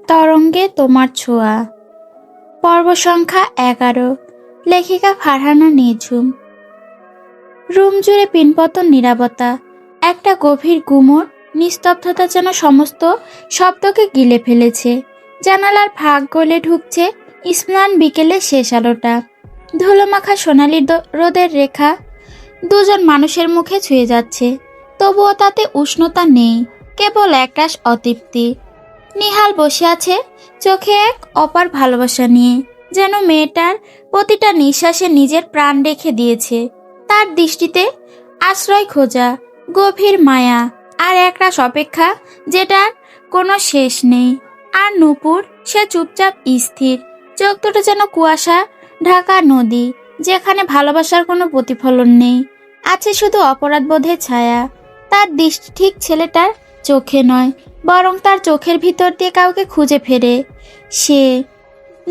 তরঙ্গে তোমার ছোঁয়া। পর্ব সংখ্যা 11। লেখিকা ফারহানা নিঝুম। রুম জুড়ে পিনপতন নীরবতা, একটা গভীর গুমট নিস্তব্ধতা যেন সমস্ত শব্দকে গিলে ফেলেছে। জানালার ফাঁক গলে ঢুকছে স্নান বিকেলের শেষ আলোটা। ধুলোমাখা সোনালি রোদের রেখা দুজন মানুষের মুখে ছুঁয়ে যাচ্ছে, তবুও তাতে উষ্ণতা নেই, কেবল একরাশ অতৃপ্তি। নিহাল বসে আছে চোখে এক অপার ভালোবাসা নিয়ে, যেন মেয়েটার প্রতিটা নিঃশ্বাসে নিজের প্রাণ রেখে দিয়েছে। তার দৃষ্টিতে আশ্রয় খোঁজা, গভীর মায়া আর একরাশ অপেক্ষা যেটার কোনো শেষ নেই। আর নূপুর, সে চুপচাপ স্থির, চোখ দুটো যেন কুয়াশা ঢাকা নদী, যেখানে ভালোবাসার কোনো প্রতিফলন নেই, আছে শুধু অপরাধবোধের ছায়া। তার দৃষ্টি ঠিক ছেলেটার চোখে নয়, বরং তার চোখের ভিতর দিয়ে কাউকে খুঁজে ফেরে, সে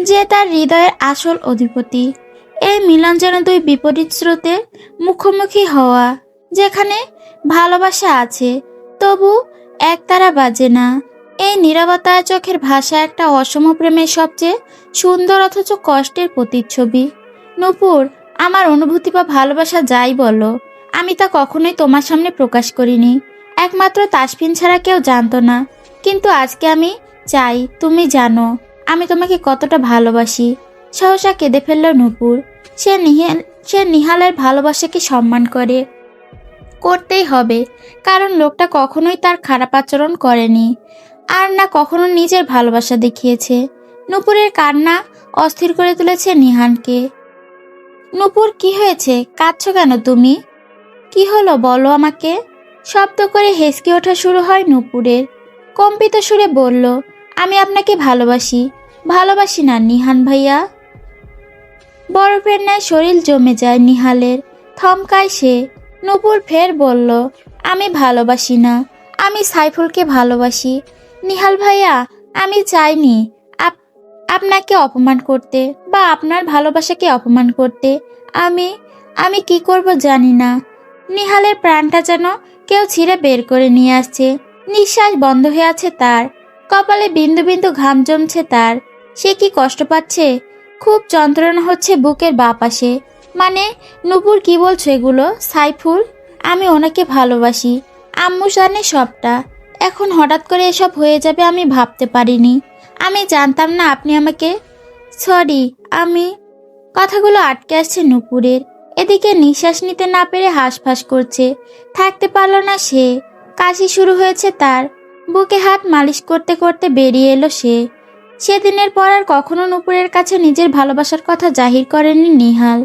যে তার হৃদয়ের আসল অধিপতি। এই মিলন যেন দুই বিপরীত স্রোতের মুখোমুখি হওয়া, যেখানে ভালোবাসা আছে তবু একতারা বাজে না। এই নীরবতায় চোখের ভাষা একটা অসম প্রেমের সবচেয়ে সুন্দর অথচ কষ্টের প্রতিচ্ছবি। নূপুর, আমার অনুভূতি বা ভালোবাসা যাই বলো, আমি তা কখনোই তোমার সামনে প্রকাশ করিনি। একমাত্র তাসফিন ছাড়া কেউ জানতো না, কিন্তু আজকে আমি চাই তুমি জানো আমি তোমাকে কতটা ভালোবাসি। সহসা কেঁদে ফেলল নূপুর। সে নিহালের ভালোবাসাকে সম্মান করে, করতেই হবে, কারণ লোকটা কখনোই তার খারাপ আচরণ করেনি, আর না কখনো নিজের ভালোবাসা দেখিয়েছে। নূপুরের কান্না অস্থির করে তুলেছে নিহানকে। নূপুর, কি হয়েছে? কাঁদছো কেন তুমি? কি হলো বলো আমাকে। শব্দ করে হেসকে ওঠা শুরু হয় নূপুরের। কম্পিত সুরে বলল, আমি আপনাকে ভালোবাসি। ভালোবাসি না নিহান ভাইয়া। বরফের ন্যায় শরীর জমে যায় নিহালের। থমকায় সে। নূপুর ফের বলল, আমি ভালোবাসি না, আমি সাইফুলকে ভালোবাসি। নিহাল ভাইয়া, আমি চাইনি আপনাকে অপমান করতে বা আপনার ভালোবাসাকে অপমান করতে। আমি কি করব জানি না। নিহালের প্রাণটা যেন কেউ ছিঁড়ে বের করে নিয়ে আসছে। নিঃশ্বাস বন্ধ হয়ে আছে তার, কপালে বিন্দু বিন্দু ঘাম জমছে তার। সে কি কষ্ট পাচ্ছে, খুব যন্ত্রণা হচ্ছে বুকের বাঁ পাশে। মানে, নূপুর কি বলছো এগুলো? সাইফুল, আমি ওনাকে ভালোবাসি, আম্মু জানে সবটা। এখন হঠাৎ করে এসব হয়ে যাবে আমি ভাবতে পারিনি। আমি জানতাম না আপনি আমাকে। সরি, আমি। কথাগুলো আটকে আসছে নূপুরের। এদিকে নিঃশ্বাস নিতে না পেরে হাঁসফাঁস করছে, থাকতে পারল না সে। কাশি শুরু হয়েছে তার। বুকে হাত মালিশ করতে করতে বেরিয়ে এলো সে। সেদিনের পর আর কখনো নূপুরের কাছে নিজের ভালোবাসার কথা জাহির করেনি নিহাল,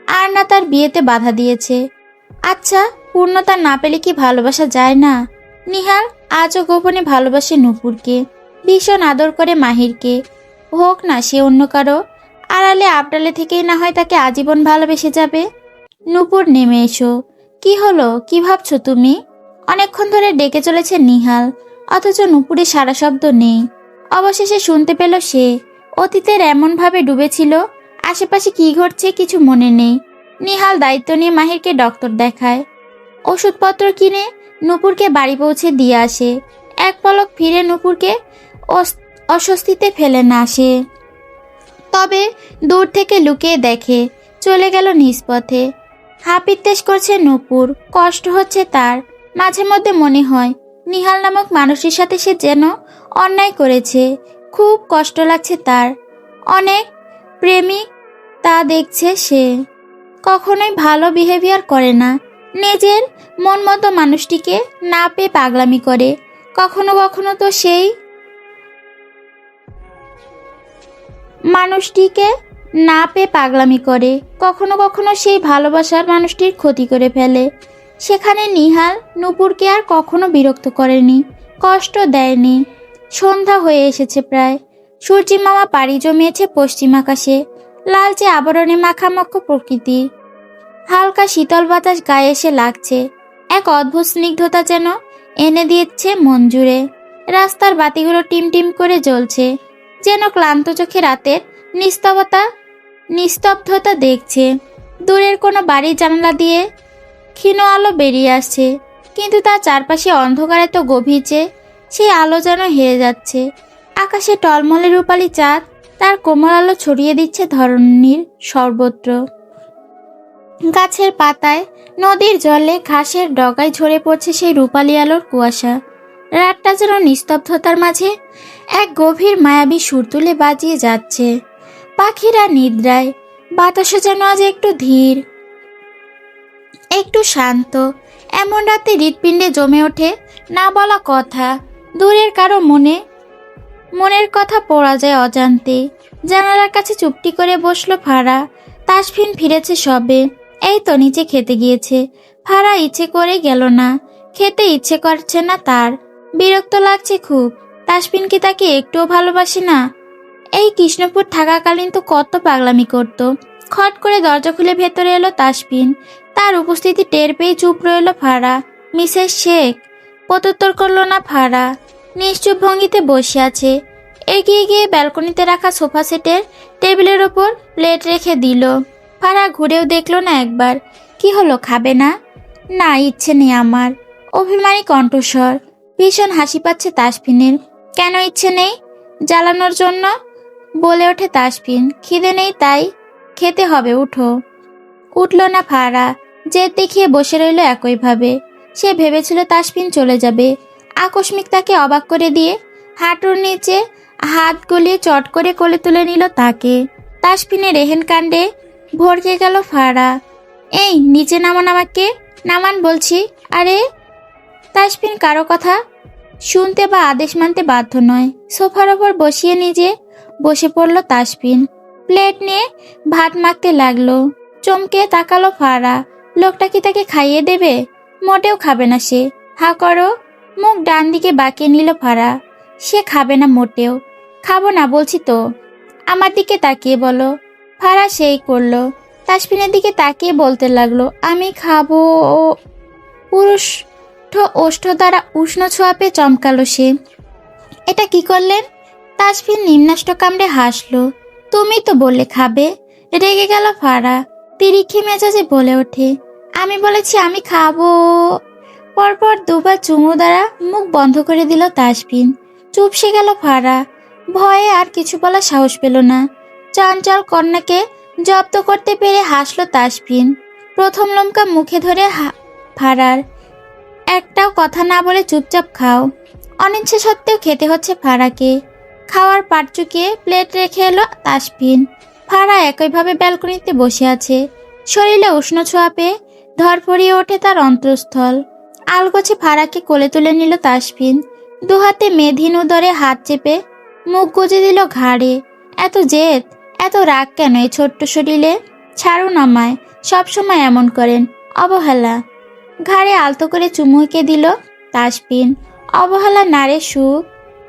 আর না তার বিয়েতে বাধা দিয়েছে। আচ্ছা, পূর্ণতা না পেলে কি ভালোবাসা যায় না? নিহাল আজও গোপনে ভালোবাসে নূপুরকে, ভীষণ আদর করে মাহিরকে। হোক না সে অন্য কারো, আড়ালে আবডালে থেকেই না হয় তাকে আজীবন ভালোবেসে যাবে। নূপুর, নেমে এসো। কি হলো, কি ভাবছো তুমি? অনেকক্ষণ ধরে ডেকে চলেছে নিহাল, অথচ নূপুরের সারা শব্দ নেই। অবশেষে শুনতে পেল সে। অতীতের এমনভাবে ডুবেছিল, আশেপাশে কি ঘটছে কিছু মনে নেই। নিহাল দায়িত্ব নিয়ে মাহিরকে ডক্টর দেখায়, ওষুধপত্র কিনে নূপুরকে বাড়ি পৌঁছে দিয়ে আসে। এক পলক ফিরে নূপুরকে অস্বস্তিতে ফেলে না সে, তবে দূর থেকে লুকিয়ে দেখে চলে গেল নিষ্পথে। হাপিত্তেশ করছে নূপুর, কষ্ট হচ্ছে তার। মাঝে মধ্যে মনে হয় নিহাল নামক মানুষের সাথে সে যেন অন্যায় করেছে। খুব কষ্ট লাগছে তার। অনেক প্রেমিক তা দেখছে সে, কখনোই ভালো বিহেভিয়ার করে না, নিজের মন মতো মানুষটিকে না পেয়ে পাগলামি করে। কখনো কখনো তো সেই মানুষটিকে না পেয়ে পাগলামি করে, কখনো কখনো সেই ভালোবাসার মানুষটির ক্ষতি করে ফেলে। সেখানে নিহাল নূপুরকে আর কখনো বিরক্ত করেনি, কষ্ট দেয়নি। সন্ধ্যা হয়ে এসেছে প্রায়। সূর্যি মামা পাড়ি জমিয়েছে পশ্চিম আকাশে। লালচে আবরণে মাখামাখা প্রকৃতি। হালকা শীতল বাতাস গায়ে এসে লাগছে, এক অদ্ভুত স্নিগ্ধতা যেন এনে দিয়েছে মন জুড়ে। রাস্তার বাতিগুলো টিমটিম করে জ্বলছে, যেন ক্লান্ত চোখে রাতের নিস্তব্ধতা দেখছে। দূরের কোনো বাড়ির জানালা দিয়ে ক্ষীণ আলো বেরিয়ে আসছে, কিন্তু তার চারপাশে অন্ধকার এত গভীর যে সেই আলো যেন হেরে যাচ্ছে। আকাশে টলমলে রূপালী চাঁদ তার কোমল আলো ছড়িয়ে দিচ্ছে ধরণীর সর্বত্র। গাছের পাতায়, নদীর জলে, ঘাসের ডগায় ঝরে পড়ছে সেই রূপালী আলোর কুয়াশা। রাতটা যেন নিস্তব্ধতার মাঝে এক গভীর মায়াবী সুর তুলে বাজিয়ে যাচ্ছে। পাখিরা নিদ্রায়, বাতাসে যেন আজ একটু ধীর, একটু শান্ত। এমন রাতে হৃৎপিণ্ডে জমে ওঠে না বলা কথা, দূরের কারো মনের কথা পড়া যায় অজান্তে। জানালার কাছে চুপটি করে বসলো ফারা। তাসফিন ফিরেছে সবে, এই তো নিচে খেতে গিয়েছে। ফারা ইচ্ছে করে গেল না, খেতে ইচ্ছে করছে না তার, বিরক্ত লাগছে খুব। তাসফিন কি তাকে একটুও ভালোবাসে না? এই কৃষ্ণপুর থাকাকালীন তো কত পাগলামি করত। খট করে দরজা খুলে ভেতরে এলো তাসফিন। তার উপস্থিতি টের পেয়ে চুপ রইল ফারা। মিসেস শেখ, প্রত্যুত্তর করলো না ফারা। নিশ্চুপ ভঙ্গিতে বসে আছে। এগিয়ে গিয়ে ব্যালকনিতে রাখা সোফা সেটের টেবিলের ওপর প্লেট রেখে দিল। ফারা ঘুরেও দেখলো না একবার। কি হলো, খাবে না? না, ইচ্ছে নেই আমার। অভিমানী কণ্ঠস্বর। ভীষণ হাসি পাচ্ছে তাসফিনের। কেন ইচ্ছে নেই? জ্বালানোর জন্য, বলে ওঠে তাসফিন। খিদে নেই তাই? খেতে হবে, উঠো। উঠল না ফারা, জেদ দেখিয়ে বসে রইল একইভাবে। সে ভেবেছিল তাসফিন চলে যাবে। আকস্মিক তাকে অবাক করে দিয়ে হাঁটুর নিচে হাত গলিয়ে চট করে কোলে তুলে নিল তাকে। তাসফিনের এহেন কাণ্ডে ভড়কে গেল ফারা। এই, নিচে নামান আমাকে, নামান বলছি। আরে! তাসফিন কারো কথা শুনতে বা আদেশ মানতে বাধ্য নয়। সোফার ওপর বসিয়ে নিজে বসে পড়ল তাসফিন। প্লেট নিয়ে ভাত মাখতে লাগলো। চমকে তাকালো ফারা। লোকটা কি তাকে খাইয়ে দেবে? মোটেও খাবে না সে। হা করো। মুখ ডান দিকে বাঁকিয়ে নিল ফারা। সে খাবে না মোটেও। খাবো না বলছি তো। আমার দিকে তাকিয়ে বলো। ফারা সেই করলো। তাসফিনের দিকে তাকিয়ে বলতে লাগলো, আমি খাবো। পুরুষ ওষ্ঠ দ্বারা উষ্ণ ছোঁয়া পেয়ে চমকালো সে। এটা কি করলেন? তাসফিন নিম্নাষ্ট কামড়ে হাসলো। তুমি তো বললে খাবে। রেগে গেল ফারা। তিরিক্ষি মেজাজে বলে ওঠে, আমি বলেছি আমি খাবো। পরপর দুবার চুমু দ্বারা মুখ বন্ধ করে দিল তাসফিন। চুপসে গেল ফারা। ভয়ে আর কিছু বলার সাহস পেল না। চঞ্চল কন্যাকে জব্দ করতে পেরে হাসলো তাসফিন। প্রথম লম্কা মুখে ধরে ফারার। একটাও কথা না বলে চুপচাপ খাও। অনিচ্ছা সত্ত্বেও খেতে হচ্ছে ফারাকে। খাওয়ার পাট চুকিয়ে প্লেট রেখে এলো তাসফিন। ফারা একইভাবে ব্যালকনিতে বসে আছে। শরীরে উষ্ণ ছোঁয়া পেয়ে ধরফরিয়ে ওঠে তার অন্তঃস্থল। আলগোছে ফারাকে কোলে তুলে নিল তাসফিন। দুহাতে মেধিন উদরে হাত চেপে মুখ গুজে দিল ঘাড়ে। এত জেদ, এত রাগ কেন এই ছোট্ট শরীরে? ছাড়ুন আমায়, সবসময় এমন করেন। অবহেলা। ঘাড়ে আলতো করে চুমুকে দিল তাসফিন। অবহেলা নারে সুখ।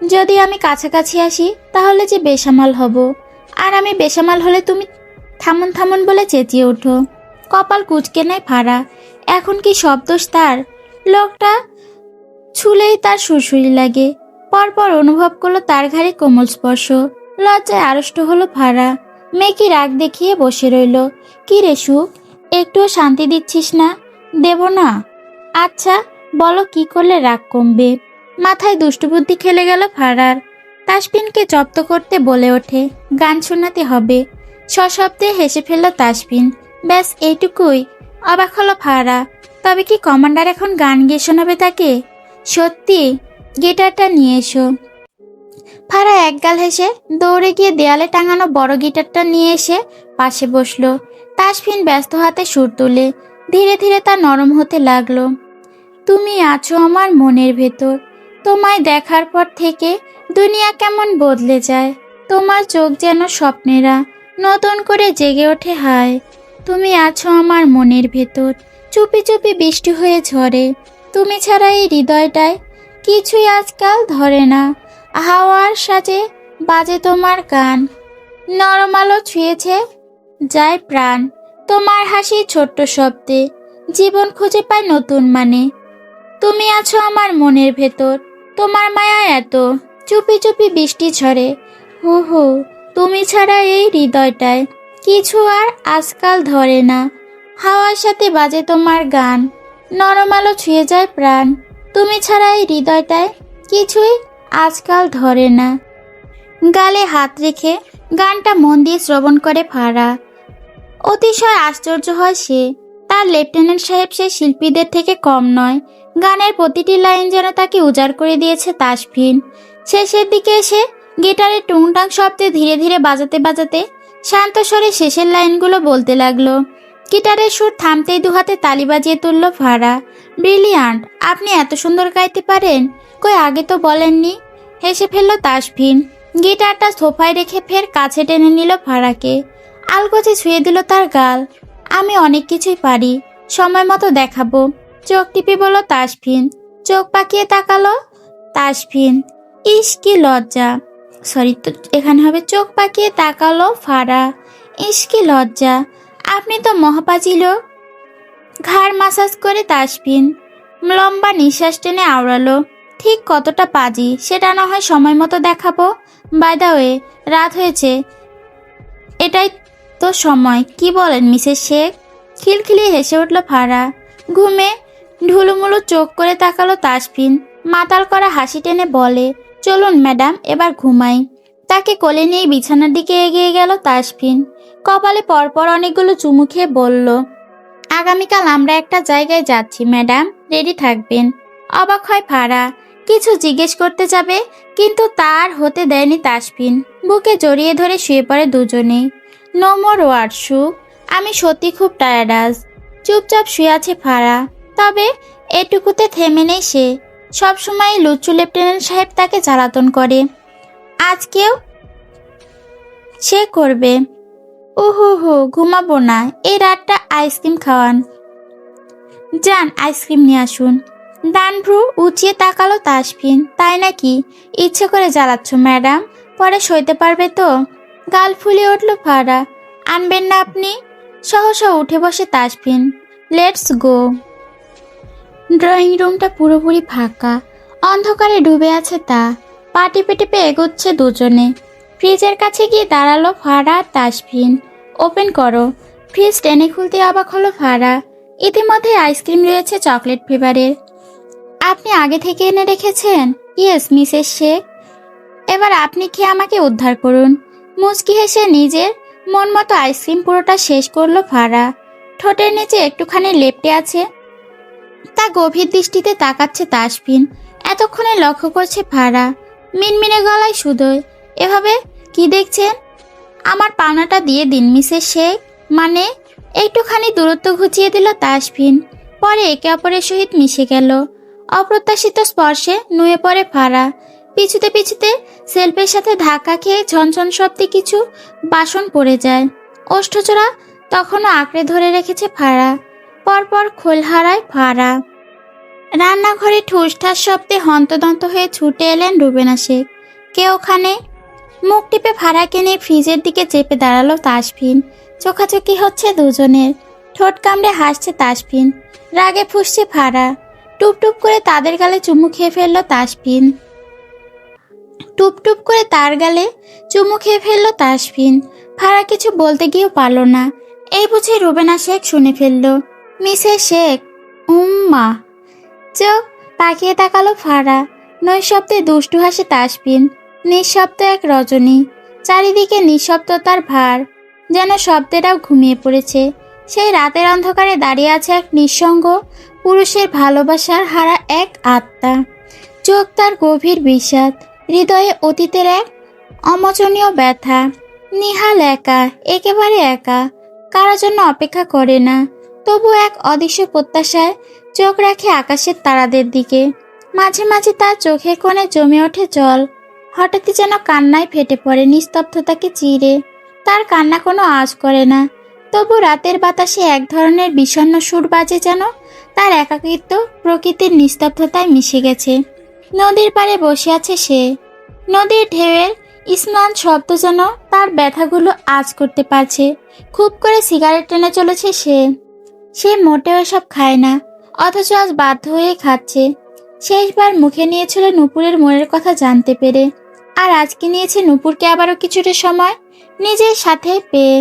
যদি আমি কাছাকাছি আসি তাহলে যে বেসামাল হব। আর আমি বেসামাল হলে তুমি থামুন থামুন বলে চেঁচিয়ে ওঠো। কপাল কুঁচকে নেয় ফারা। এখন কি সব দোষ তার? লোকটা ছুলেই তার সুরসুরি লাগে। পরপর অনুভব করলো তার ঘাড়ে কোমল স্পর্শ। লজ্জায় আড়ষ্ট হলো ফারা। মেয়েকে রাগ দেখিয়ে বসে রইল। কি রে সুখ, একটুও শান্তি দিচ্ছিস না? দেব না? আচ্ছা বলো, কি করলে রাগ কমবে? মাথায় দুষ্টুবুদ্ধি খেলে গেল ফারার। তাসফিনকে জব্দ করতে বলে ওঠে, গান শোনাতে হবে। সশব্দে হেসে ফেলল তাসফিন। ব্যাস এইটুকুই? অবাক হলো ফারা। তবে কি কমান্ডার এখন গান গেয়ে শোনাবে তাকে? সত্যি? গিটারটা নিয়ে এসো। ফারা একগাল হেসে দৌড়ে গিয়ে দেয়ালে টাঙানো বড় গিটারটা নিয়ে এসে পাশে বসলো। তাসফিন ব্যস্ত হাতে সুর তুলে ধীরে ধীরে তা নরম হতে লাগলো। তুমি আছো আমার মনের ভেতর। তোমায় দেখার পর থেকে দুনিয়া কেমন বদলে যায়। তোমার চোখ যেন স্বপ্নেরা নতুন করে জেগে ওঠে। হায়, তুমি আছো আমার মনের ভেতর। চুপি চুপি বৃষ্টি হয়ে ঝরে। তুমি ছাড়া এই হৃদয়টায় কিছুই আজকাল ধরে না। হাওয়ার সাজে বাজে তোমার গান। নরম আলো ছুঁয়েছে যায় প্রাণ। তোমার হাসি ছোট্ট শব্দে জীবন খুঁজে পায় নতুন মানে। তুমি আছো আমার মনের ভেতর। তোমার মায়া এত। চুপি চুপি বৃষ্টি ঝরে। হু হু, তুমি ছাড়া এই হৃদয়টায় কিছু আর আজকাল ধরে না। হাওয়ার সাথে বাজে তোমার গান। নরম আলো ছুঁয়ে যায় প্রাণ। তুমি ছাড়া এই হৃদয়টায় কিছুই আজকাল ধরে না। গালে হাত রেখে গানটা মন দিয়ে শ্রবণ করে ফারা। অতিশয় আশ্চর্য হয় সে। তার লেফটেন্যান্ট সাহেব সে শিল্পীদের থেকে কম নয়। গানের প্রতিটি লাইন যেন তাকে উজাড় করে দিয়েছে তাসফিন। শেষের দিকে এসে গিটারের টুংটাং শব্দে ধীরে ধীরে বাজাতে বাজাতে শান্ত স্বরে শেষের লাইনগুলো বলতে লাগলো। গিটারের সুর থামতেই দুহাতে তালি বাজিয়ে তুলল ফারা। ব্রিলিয়ান্ট, আপনি এত সুন্দর গাইতে পারেন, কই আগে তো বলেননি। হেসে ফেলল তাসফিন। গিটারটা সোফায় রেখে ফের কাছে টেনে নিল ফারাকে। আলগোছে ছুঁয়ে দিল তার গাল। আমি অনেক কিছুই পারি, সময় মতো দেখাবো। চোখ টিপে বলল তাসফিন। চোখ পাকিয়ে তাকালো তাসফিন। ইস কি লজ্জা, সরি তো এখানে হবে চোখ পাকিয়ে তাকালো ফারা। ইস কি লজ্জা, আপনি তো মহাপাজিল। ঘাড় মাসাজ করে তাসফিন লম্বা নিঃশ্বাস টেনে আওড়ালো। ঠিক কতটা পাজি সেটা না হয় সময় মতো দেখাবো। বাই দ্য ওয়ে, রাত হয়েছে, এটাই তো সময়। কি বলেন মিসেস শেখ? খিলখিলিয়ে হেসে উঠল ফারা। ঘুমে ঢুলুমুলু চোখ করে তাকালো তাসফিন। মাতাল করা হাসি টেনে বলে, চলুন ম্যাডাম, এবার ঘুমাই। তাকে কোলে নিয়ে বিছানার দিকে এগিয়ে গেল তাসফিন। কপালে পরপর অনেকগুলো চুমু খেয়ে বলল, আগামীকাল আমরা একটা জায়গায় যাচ্ছি ম্যাডাম, রেডি থাকবেন। অবাক হয় ফারা। কিছু জিজ্ঞেস করতে যাবে, কিন্তু তার হতে দেয়নি তাসফিন। বুকে জড়িয়ে ধরে শুয়ে পড়ে দুজনেই। নো মোর ওয়ার্ড সুখ, আমি সত্যি খুব টায়ার্ড আজ। চুপচাপ শুয়ে আছে ফারা। তবে এটুকুতে থেমে নেই সে। সবসময় লুচ্চু লেফটেন্যান্ট সাহেব তাকে জ্বালাতন করে, আজকেও সে করবে। উহু হু, ঘুমাবো না, এই রাতটা আইসক্রিম খাওয়ান। যান আইসক্রিম নিয়ে আসুন। ডান ভ্রু উঁচিয়ে তাকালো তাসফিন। তাই নাকি? ইচ্ছে করে জ্বালাচ্ছ ম্যাডাম, পরে সইতে পারবে তো? গাল ফুলিয়ে উঠল ফারা। আনবেন না আপনি? সহসা উঠে বসে তাসফিন। Let's go. ড্রয়িং রুমটা পুরোপুরি ফাঁকা। অন্ধকারে ডুবে আছে তা। পা টিপে টিপে এগোচ্ছে দুজনে। ফ্রিজের কাছে গিয়ে দাঁড়ালো ফারা আর তাসফিন। ওপেন করো। ফ্রিজ টেনে খুলতে অবাক হলো ফারা। ইতিমধ্যে আইসক্রিম রয়েছে চকলেট ফ্লেভারের। আপনি আগে থেকে এনে রেখেছেন? Yes Mrs Sheikh. এবার আপনি খেয়ে আমাকে উদ্ধার করুন। মুচকি হেসে নিজের মন মতো আইসক্রিম পুরোটা শেষ করলো ফারা। ঠোঁটের নিচে একটুখানি লেপ্টে আছে। তা গভীর দৃষ্টিতে তাকাচ্ছে তাসফিন। এতক্ষণে লক্ষ্য করছে ফারা। মিনমিনে গলায় শুধোয়, এভাবে কি দেখছেন? আমার পাওনাটা দিয়ে দিন মিসেস শেখ। মানে? একটুখানি দূরত্ব ঘুচিয়ে দিল তাসফিন। পরে একে অপরের সহিত মিশে গেল। অপ্রত্যাশিত স্পর্শে নুয়ে পড়ে ফারা। পিছুতে পিছুতে সেলফের সাথে ধাক্কা খেয়ে ঝনঝন শব্দে কিছু বাসন পড়ে যায়। ওষ্ঠচোরা তখনও আঁকড়ে ধরে রেখেছে ফারা। পরপর খোল হারায় ফারা। রান্নাঘরে ঠুসঠাস শব্দে হন্তদন্ত হয়ে ছুটে এলেন রুবেনা শেখ। কে ওখানে? মুখ টিপে ফারাকে নিয়ে ফ্রিজের দিকে চেপে দাঁড়ালো তাসফিন। চোখাচোখি হচ্ছে দুজনের। ঠোঁট কামড়ে হাসছে তাসফিন। রাগে ফুঁসছে ফারা। টুপটুপ করে তাদের গালে চুমু খেয়ে ফেলল তাসফিন। টুপটুপ করে তার গালে চুমু খেয়ে ফেলল তাসফিন। ফারা কিছু বলতে গিয়েও পারল না। এই বুঝে রুবেনা শেখ শুনে ফেলল। মিসেস শেখ, উম্মা। চোখ পাকিয়ে তাকালো ফারা। নৈশব্দে দুষ্টু হাসে তাসফিন। নিঃশব্দ এক রজনী। চারিদিকে নিঃশব্দতার ভার। যেন শব্দেরাও ঘুমিয়ে পড়েছে। সেই রাতের অন্ধকারে দাঁড়িয়ে আছে এক নিঃসঙ্গ পুরুষের ভালোবাসার হারা এক আত্মা। চোখ তার গভীর বিষাদ। হৃদয়ে অতীতের এক অমোচনীয় ব্যথা। নিহাল একা, একেবারে একা। কারো জন্য অপেক্ষা করে না। তবু এক অদৃশ্য প্রত্যাশায় চোখ রাখে আকাশের তারাদের দিকে। মাঝে মাঝে তার চোখের কোণে জমে ওঠে জল। হঠাৎই যেন কান্নায় ফেটে পড়ে নিস্তব্ধতাকে চিরে। তার কান্না কোনো আওয়াজ করে না। তবু রাতের বাতাসে এক ধরনের বিষণ্ণ সুর বাজে, যেন তার একাকিত্ব প্রকৃতির নিস্তব্ধতায় মিশে গেছে। নদীর পাড়ে বসে আছে সে। নদীর ঢেউয়ের স্নান শব্দ যেন তার ব্যথাগুলো আঁচ করতে পারছে। খুব করে সিগারেট টেনে চলেছে সে। সে মোটেও এসব খায় না, অথচ আজ বাধ্য হয়ে খাচ্ছে। শেষবার মুখে নিয়েছিল নূপুরের মনের কথা জানতে পেরে। আর আজকে নিয়েছে নূপুরকে আবারও কিছুটা সময় নিজের সাথে পেয়ে।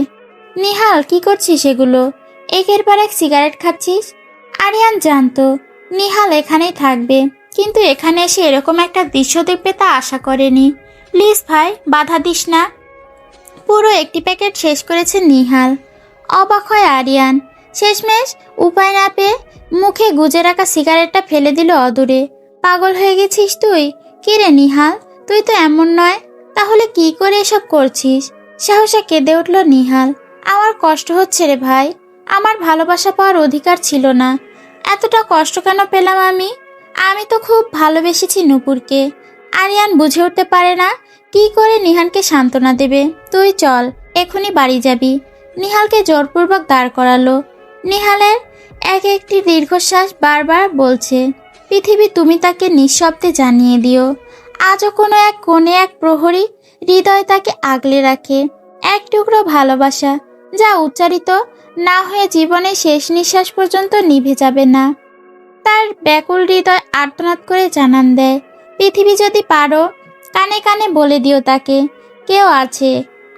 নিহাল, কি করছিস এগুলো? একের পর এক সিগারেট খাচ্ছিস। আরিয়ান জানতো নিহাল এখানেই থাকবে, কিন্তু এখানে এসে এরকম একটা দৃশ্য দেখবে তা আশা করেনি। প্লিজ ভাই, বাধা দিস না। পুরো একটি প্যাকেট শেষ করেছে নিহাল। অবাক হয় আরিয়ান। শেষমেশ উপায় না পেয়ে মুখে গুজে রাখা সিগারেটটা ফেলে দিল অদূরে। পাগল হয়ে গেছিস তুই? কি রে নিহাল, তুই তো এমন নয়, তাহলে কি করে এসব করছিস? সাহসে কেঁদে উঠল নিহাল। আমার কষ্ট হচ্ছে রে ভাই, আমার ভালোবাসা পাওয়ার অধিকার ছিল না। এতটা কষ্ট কেন পেলাম আমি? আমি তো খুব ভালোবেসেছি নূপুরকে। আরিয়ান বুঝে উঠতে পারে না কি করে নিহানকে সান্ত্বনা দেবে। তুই চল, এখনই বাড়ি যাবি। নিহালকে জোরপূর্বক দাঁড় করালো। নিহালের এক একটি দীর্ঘশ্বাস বারবার বলছে, পৃথিবী তুমি তাকে নিঃশব্দে জানিয়ে দিও। আজও কোনো এক কোণে এক প্রহরী হৃদয় তাকে আগলে রাখে। এক টুকরো ভালোবাসা যা উচ্চারিত না হয়ে জীবনের শেষ নিঃশ্বাস পর্যন্ত নিভে যাবে না। তার ব্যাকুল হৃদয় আর্তনাদ করে জানান দেয়, পৃথিবী যদি পারো কানে কানে বলে দিও তাকে, কেউ আছে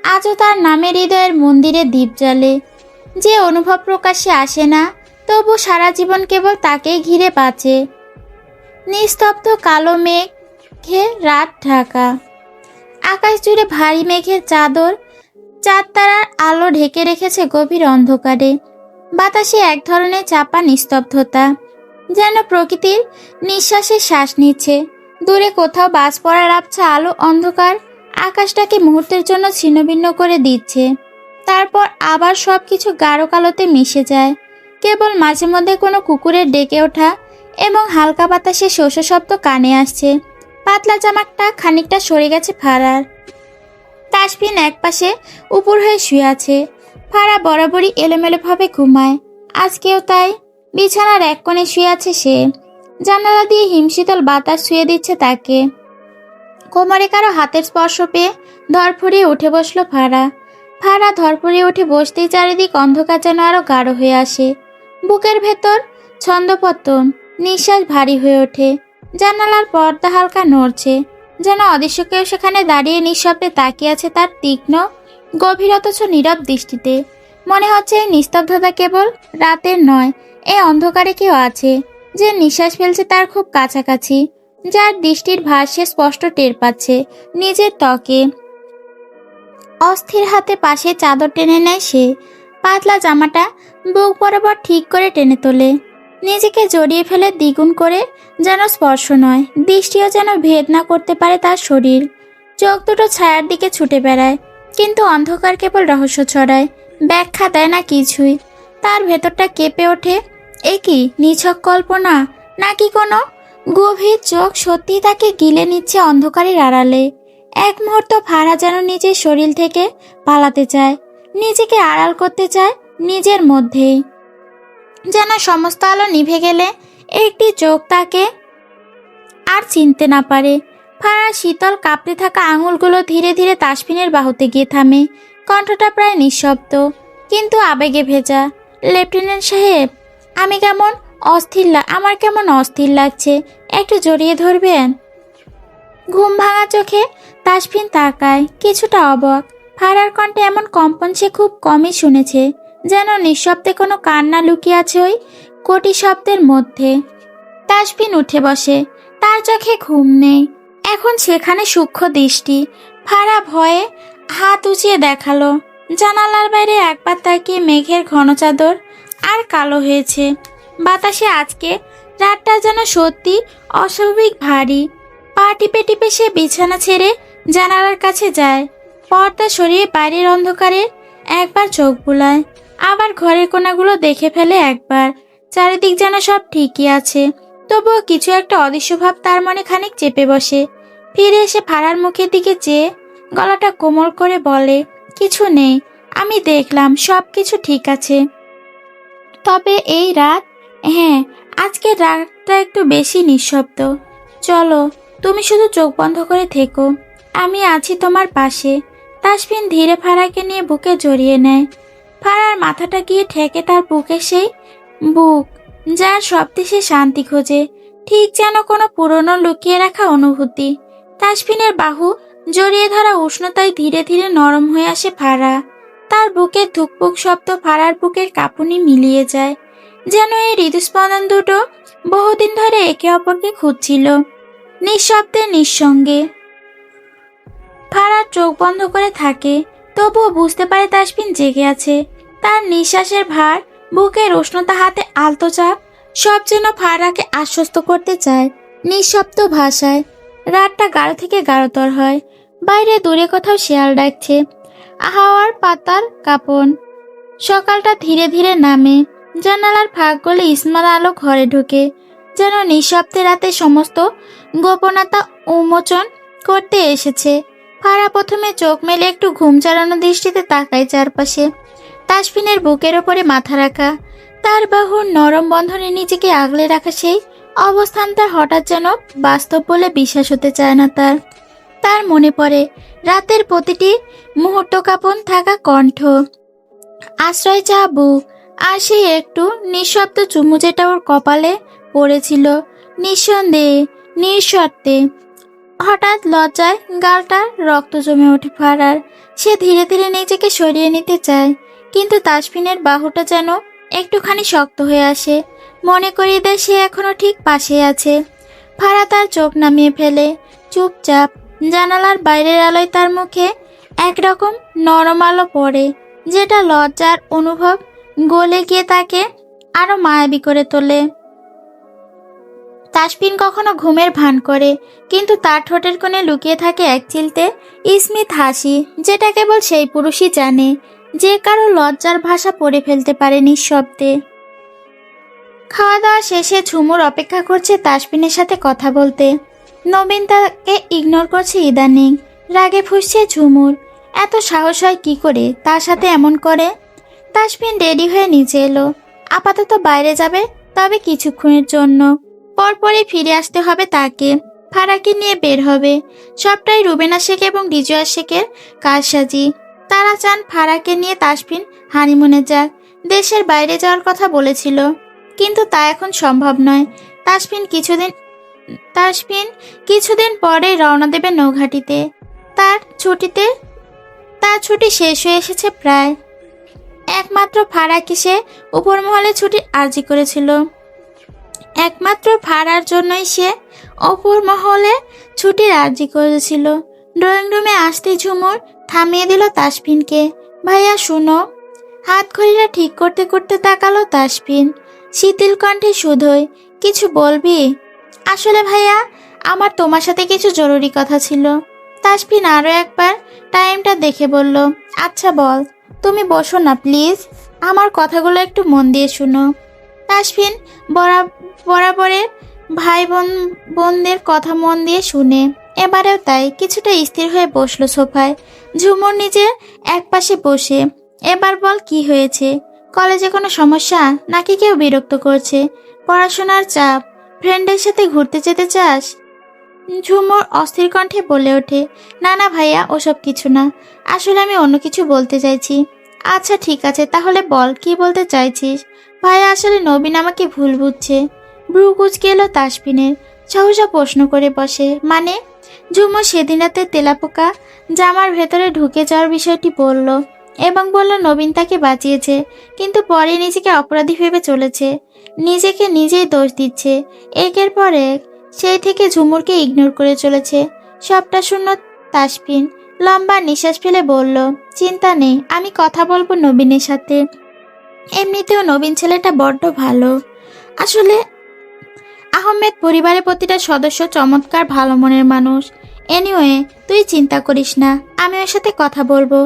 আজও তার নামে হৃদয়ের মন্দিরে দীপ জ্বালে। যে অনুভব প্রকাশ্যে আসে না, তবু সারা জীবন কেবল তাকেই ঘিরে বাঁচে। নিস্তব্ধ কালো মেঘে রাত ঢাকা। আকাশ জুড়ে ভারী মেঘের চাদর, চাঁদ তারার আলো ঢেকে রেখেছে গভীর অন্ধকারে। বাতাসে এক ধরনের চাপা নিস্তব্ধতা, যেন প্রকৃতির নিঃশ্বাসে শ্বাস নিচ্ছে। দূরে কোথাও বাজ পড়ার আবছা আলো অন্ধকার আকাশটাকে মুহূর্তের জন্য ছিন্নভিন্ন করে দিচ্ছে। তারপর আবার সবকিছু গাঢ় কালোতে মিশে যায়। কেবল মাঝে মধ্যে কোনো কুকুরের ডেকে ওঠা এবং হালকা বাতাসে শোষ শব্দ কানে আসছে। পাতলা জামাটা খানিকটা সরে গেছে ফারার। তাসফিন একপাশে উপর হয়ে শুয়ে আছে। ফারা বরাবরই এলোমেলোভাবে ঘুমায়, আজকেও তাই। বিছানার এক কোণে শুয়ে আছে সে। জানালা দিয়ে হিমশীতল বাতাস ছুঁয়ে দিচ্ছে তাকে। কোমরে কারো হাতের স্পর্শ পেয়ে ধরফড়িয়ে উঠে বসলো ফারা। ফারা ধরফড়িয়ে উঠে বসতেই চারিদিক অন্ধকার যেন আরো গাঢ় হয়ে আসে। বুকের ভেতর ছন্দপতন, নিঃশ্বাস ভারী হয়ে ওঠে। জানালার পর্দা হালকা নড়ছে, যেন অদৃশ্য কেউ সেখানে দাঁড়িয়ে নিঃশব্দে তাকিয়ে আছে তার তীক্ষ্ণ গভীর অথচ নীরব দৃষ্টিতে। মনে হচ্ছে এই নিস্তব্ধতা কেবল রাতের নয়, এই অন্ধকারে কেউ আছে যে নিঃশ্বাস ফেলছে তার খুব কাছাকাছি, যার দৃষ্টির ভার সে স্পষ্ট টের পাচ্ছে নিজের ত্বকে। অস্থির হাতে পাশে চাদর টেনে নেয় সে। পাতলা জামাটা বুক বরাবর ঠিক করে টেনে তোলে। নিজেকে জড়িয়ে ফেলে দ্বিগুণ করে, যেন স্পর্শ নয়, দৃষ্টিও যেন ভেদ না করতে পারে তার শরীর। চোখ দুটো ছায়ার দিকে ছুটে বেড়ায়, কিন্তু অন্ধকার কেবল রহস্য ছড়ায়, ব্যাখ্যা দেয় না কিছুই। তার ভেতরটা কেঁপে ওঠে। এ কি নিছক কল্পনা, নাকি কোনো গভীর চোখ সত্যি তাকে গিলে নিচ্ছে অন্ধকারের আড়ালে? এক মুহূর্ত ফারা যেন নিজের শরীর থেকে পালাতে চায়, নিজেকে আড়াল করতে চায় নিজের মধ্যেই। যেন সমস্ত আলো নিভে গেলে একটি চোখ তাকে আর চিনতে না পারে। ফারার শীতল কাঁপতে থাকা আঙুলগুলো ধীরে ধীরে তাসফিনের বাহুতে গিয়ে থামে। কণ্ঠটা প্রায় নিঃশব্দ, কিন্তু আবেগে ভেজা। লেফটেন্যান্ট সাহেব, আমার কেমন অস্থির লাগছে, একটু জড়িয়ে ধরবেন? ঘুম ভাঙা চোখে তাসফিন তাকায়, কিছুটা অবাক। ফারার কণ্ঠে এমন কম্পন সে খুব কমই শুনেছে, যেন নিঃশব্দে কোনো কান্না লুকিয়ে আছে ওই কোটি শব্দের মধ্যে। তাসফিন উঠে বসে, তার চোখে ঘুম নেই, এখন সেখানে সূক্ষ্ম দৃষ্টি। ফারা ভয়ে হাত উঁচিয়ে দেখালো। জানালার বাইরে একবার তাকিয়ে মেঘের ঘন চাদর আর কালো হয়েছে। বাতাসে আজকে রাতটা যেন সত্যি অস্বাভাবিক ভারী। পা টিপে টিপে সে বিছানা ছেড়ে জানালার কাছে যায়। পর্দা সরিয়ে বাইরের অন্ধকারে একবার চোখ বুলায়, আবার ঘরের কোণাগুলো দেখে ফেলে একবার। চারিদিক যেন সব ঠিকই আছে, তবুও কিছু একটা অদৃশ্য ভাব তার মনে খানিক চেপে বসে। ফিরে এসে ফারার মুখের দিকে চেয়ে গলাটা কোমল করে বলে, কিছু নেই, আমি দেখলাম সব কিছু ঠিক আছে। তবে এই রাত, হ্যাঁ, আজকের রাতটা একটু বেশি নিঃশব্দ। চলো, তুমি শুধু চোখ বন্ধ করে থেকো, আমি আছি তোমার পাশে। তাসফিন ধীরে ফারাকে নিয়ে বুকে জড়িয়ে নেয়। ফারার মাথাটা গিয়ে ঠেকে তার বুকে, সেই বুক যার শব্দে সে শান্তি খোঁজে, ঠিক যেন কোনো পুরনো লুকিয়ে রাখা অনুভূতি। তাসফিনের বাহু জড়িয়ে ধরা উষ্ণতায় ধীরে ধীরে নরম হয়ে আসে ফারা। তার বুকের ধুকপুক শব্দ ফারার বুকের কাঁপুনি মিলিয়ে যায়, যেন এই হৃদস্পন্দন দুটো বহুদিন ধরে একে অপরকে খুঁজছিল, নিঃশব্দে নিঃসঙ্গে। ফারার চোখ বন্ধ করে থাকে, তবুও বুঝতে পারে তাসফিন জেগে আছে। তার নিঃশ্বাসের ভার, বুকের উষ্ণতা, হাতে আলতো চাপ, সব যেন ফারাকে আশ্বস্ত করতে চায় নিঃশব্দ ভাষায়। রাতটা গাঢ় থেকে গাঢ়তর হয়। বাইরে দূরে কোথাও শেয়াল ডাকছে, হাওয়ার পাতার কাঁপন। সকালটা ধীরে ধীরে নামে। জানালার ফাঁক গলে ইসমার আলো ঘরে ঢোকে, যেন নিঃশব্দে রাতে সমস্ত গোপনতা উন্মোচন করতে এসেছে। ফারা প্রথমে চোখ মেলে একটু ঘুম চালানো দৃষ্টিতে তাকায় চারপাশে। তাসফিনের বুকের ওপরে মাথা রাখা, তার বাহুর নরম বন্ধনে নিজেকে আগলে রাখা সেই অবস্থানটা হঠাৎ যেন বাস্তব বলে বিশ্বাস হতে চায় না তার। তার মনে পড়ে রাতের প্রতিটি মুহূর্ত কাঁপন থাকা কণ্ঠ, আশ্রয় চা বুক, আর সেই একটু নিঃশব্দ চুমু যেটা ওর কপালে পড়েছিল নিঃসন্দেহে, নিঃশর্তে। হঠাৎ লজ্জায় গালটা রক্ত জমে ওঠে ফারার। সে ধীরে ধীরে নিজেকে সরিয়ে নিতে চায়, কিন্তু তাসফিনের বাহুটা যেন একটুখানি শক্ত হয়ে আসে, মনে করিয়ে দেয় সে এখনো ঠিক পাশে আছে। ফারা তার চোখ নামিয়ে ফেলে চুপচাপ। জানালার বাইরের আলোয় তার মুখে একরকম নরম আলো পড়ে, যেটা লজ্জার অনুভব গলে গিয়ে তাকে আরো মায়াবী করে তোলে। তাসফিন কখনো ঘুমের ভান করে, কিন্তু তার ঠোঁটের কোণে লুকিয়ে থাকে এক চিলতে স্মিত হাসি, যেটা কেবল সেই পুরুষই জানে যে কারো লজ্জার ভাষা পড়ে ফেলতে পারে নিঃশব্দে। খাওয়া দাওয়া শেষে ঝুমুর অপেক্ষা করছে তাসফিনের সাথে কথা বলতে। নবীন তাকে ইগনোর করছে ইদানিং। রাগে ফুঁসছে ঝুমুর। এত সাহস হয় কি করে তার সাথে এমন করে? তাসফিন রেডি হয়ে নিচে এলো। আপাতত বাইরে যাবে, তবে কিছুক্ষণের জন্য। পরপরই ফিরে আসতে হবে তাকে। ফারাকে নিয়ে বের হবে। সবটাই রুবেনা শেখ এবং রিজওয়া শেখের কারসাজি। তারা চান ফারাকে নিয়ে তাসফিন হানিমুনে যাক। দেশের বাইরে যাওয়ার কথা বলেছিল, কিন্তু তা এখন সম্ভব নয়। তাসফিন কিছুদিন পরেই রওনা দেবে নৌঘাটিতে। তার ছুটি শেষ হয়ে এসেছে প্রায়। একমাত্র ফারাকে সে উপর মহলে ছুটির আর্জি করেছিল। একমাত্র ফারার জন্যই সে অপর মহলে ছুটির আর্জি করেছিল। ড্রয়িং রুমে আসতেই ঝুমুর থামিয়ে দিল তাসফিনকে। ভাইয়া শুনো। হাত ঘড়িটা ঠিক করতে করতে তাকালো তাসফিন। শিথিল কণ্ঠে শুধোয়, কিছু বলবি? আসলে ভাইয়া, আমার তোমার সাথে কিছু জরুরি কথা ছিল। তাসফিন আরো একবার টাইমটা দেখে বলল, আচ্ছা বল। তুমি বসো না প্লিজ, আমার কথাগুলো একটু মন দিয়ে শুনো। তাসফিন বরাবরের ভাই বোনদের কথা মন দিয়ে শুনে এবারেও তাই কিছুটা স্থির হয়ে বসলো সোফায়। ঝুমুর নিজের একপাশে বসে। এবার বল, কি হয়েছে? কলেজে কোনো সমস্যা, নাকি কেউ বিরক্ত করছে? পড়াশোনার চাপ, ফ্রেন্ডের সাথে ঘুরতে যেতে চাস? ঝুমুর অস্থির কণ্ঠে বলে ওঠে, না না ভাইয়া, ওসব কিছু না। আসলে আমি অন্য কিছু বলতে চাইছি। আচ্ছা ঠিক আছে, তাহলে বল কি বলতে চাইছিস। ভাইয়া, আসলে নবীন আমাকে ভুল বুঝছে। ভ্রু কুঁচকে এলো তাসফিনের। সহসা প্রশ্ন করে বসে, মানে? ঝুমুর সেদিন রাতে তেলাপোকা জামার ভেতরে ঢুকে যাওয়ার বিষয়টি বলল এবং বলল নবীন তাকে বাঁচিয়েছে, কিন্তু পরে নিজেকে অপরাধী ভেবে চলেছে। নিজেকে নিজেই দোষ দিচ্ছে একের পর এক। সেই থেকে ঝুমুরকে ইগনোর করে চলেছে। সবটা শূন্য। তাসফিন লম্বা নিঃশ্বাস ফেলে বলল, চিন্তা নেই, আমি কথা বলবো নবীনের সাথে। এমনিতেও নবীন ছেলেটা বড্ড ভালো। আসলে আহমেদ পরিবারের প্রতিটা সদস্য চমৎকার ভালো মনের মানুষ। এনিওয়ে, তুই চিন্তা করিস না, আমি ওর সাথে কথা বলবো।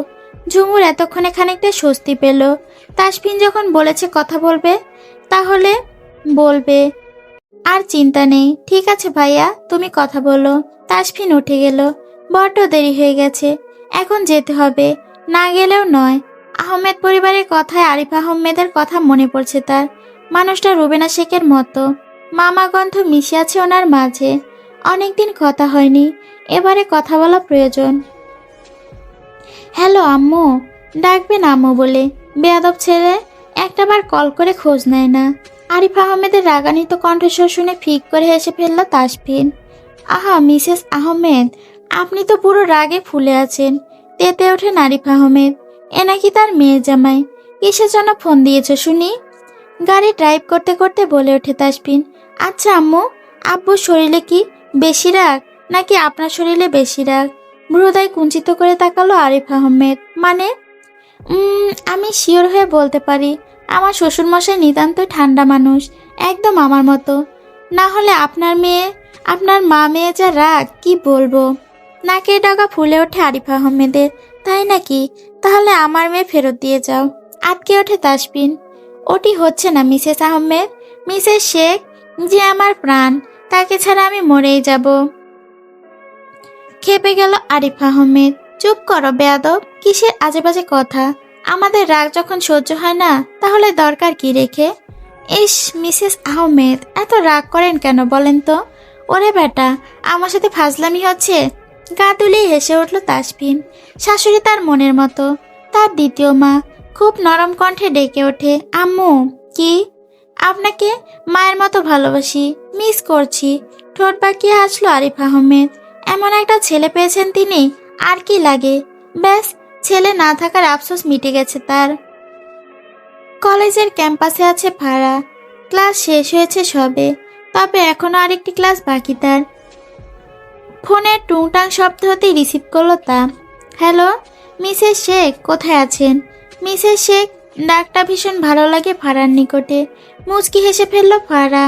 ঝুমুর এতক্ষণে খানিকটা স্বস্তি পেল। তাসফিন যখন বলেছে কথা বলবে, তাহলে বলবে। আর চিন্তা নেই। ঠিক আছে ভাইয়া, তুমি কথা বলো। তাসফিন উঠে গেল। বড্ড দেরি হয়ে গেছে, এখন যেতে হবে। না গেলেও নয়। আহমেদ পরিবারের কথায় আরিফ আহমেদের কথা মনে পড়ছে তার। মানুষটা রুবেনা শেখের মতো। মামা গন্ধ মিশে আছে ওনার মাঝে। অনেকদিন কথা হয়নি, এবারে কথা বলা প্রয়োজন। হ্যালো আম্মু, ডাকবেন আম্মু বলে। বেয়াদব ছেলে, একটাবার কল করে খোঁজ নেয় না। আরিফ আহমেদের রাগান্বিত কণ্ঠস্বর শুনে ফিক করে হেসে ফেলল তাসফিন। আহা মিসেস আহমেদ, আপনি তো পুরো রাগে ফুলে আছেন। তেতে ওঠেন আরিফ আহমেদ। এ নাকি তার মেয়ের জামাই। কিসের জন্য ফোন দিয়েছ শুনি? গাড়ি ড্রাইভ করতে করতে বলে ওঠে তাসফিন। আচ্ছা আম্মু, আব্বুর শরীরে কি বেশি রাগ, নাকি আপনার শরীরে বেশি রাগ? ভ্রুদয় কুঞ্চিত করে তাকালো আরিফ আহমেদ। মানে আমি শিওর হয়ে বলতে পারি আমার শ্বশুরমশাই নিতান্ত ঠান্ডা মানুষ, একদম আমার মতো। না হলে আপনার মা মেয়ে যা রাগ কি বলবো। নাকের ডগা ফুলে ওঠে আরিফ আহমেদের। তাই নাকি? তাহলে আমার মেয়ে ফেরত দিয়ে যাও। আটকে ওঠে তাসফিন। ওটি হচ্ছে না মিসেস আহমেদ। মিসেস শেখ যে আমার প্রাণ, তাকে ছাড়া আমি মরেই যাব। খেপে গেল আরিফ আহমেদ। চুপ করো বেয়াদব, কিসের আজে বাজে কথা? আমাদের রাগ যখন সহ্য হয় না তাহলে দরকার কি রেখে? ইস মিসেস আহমেদ, এত রাগ করেন কেন বলেন তো? ওরে বেটা, আমার সাথে ফাজলামি হচ্ছে? গা তুলেই হেসে উঠল তাসফিন। শাশুড়ি তার মনের মতো, তার দ্বিতীয় মা। খুব নরম কণ্ঠে ডেকে ওঠে, আম্মু। কি? আপনাকে মায়ের মতো ভালোবাসি, মিস করছি। ঠোঁট বাঁকিয়ে হাসলো আরিফ আহমেদ। এমন একটা ছেলে পেয়েছেন তিনি, আর কি লাগে? ব্যাস, ছেলে না থাকার আফসোস মিটে গেছে তার। কলেজের ক্যাম্পাসে আছে ভাড়া। ক্লাস শেষ হয়েছে সবে, তবে এখনো আরেকটি ক্লাস বাকি তার। ফোনের টুংটাং শব্দ হতেই রিসিভ করলো তা। হ্যালো, মিসেস শেখ কোথায় আছেন? মিসেস শেখ ডাকটা ভীষণ ভালো লাগে ফারার নিকটে। মুচকি হেসে ফেললো ফারা।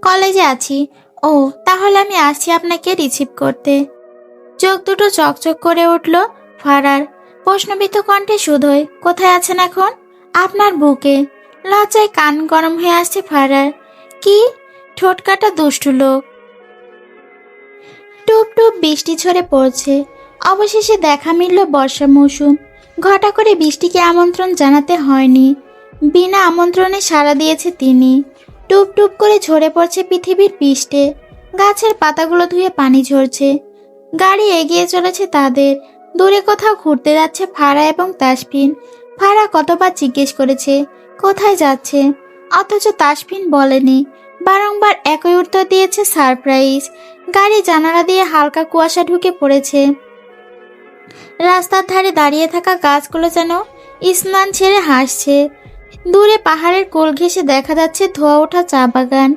কলেজে আছি। ও, তাহলে আমি আসছি আপনাকে রিসিভ করতে। চোখ দুটো চকচক করে উঠল ফারার। প্রশ্নবিদ্ধ কণ্ঠে শুধোয়, কোথায় আছেন এখন? আপনার বুকে। লজ্জায় কান গরম হয়ে আসছে ফারার। কি? ঠোঁট কাটা দুষ্টু লোক। টুপ টুপ বৃষ্টি ঝরে পড়ছে। অবশেষে দেখা মিলল বর্ষা মৌসুম। ঘটা করে বৃষ্টিকে আমন্ত্রণ জানাতে হয়নি, বিনা আমন্ত্রণে সাড়া দিয়েছে তিনি। টুপ টুপ করে ঝরে পড়ছে পৃথিবীর পৃষ্ঠে। গাছের পাতাগুলো ধুয়ে পানি ঝরছে। গাড়ি এগিয়ে চলেছে তাদের। দূরে কোথাও ঘুরতে যাচ্ছে ফারা এবং তাসফিন। ফারা কতবার জিজ্ঞেস করেছে কোথায় যাচ্ছে, অথচ তাসফিন বলেনি। বারংবার একই উত্তর দিয়েছে, সারপ্রাইজ। গাড়ি জানালা দিয়ে হালকা কুয়াশা ঢুকে পড়েছে। রাস্তার ধারে দাঁড়িয়ে থাকা গাছগুলো যেন স্নান ছেড়ে হাসছে। দূরে পাহাড়ের কোল ঘেঁষে দেখা যাচ্ছে ধোয়া ওঠা চা বাগান।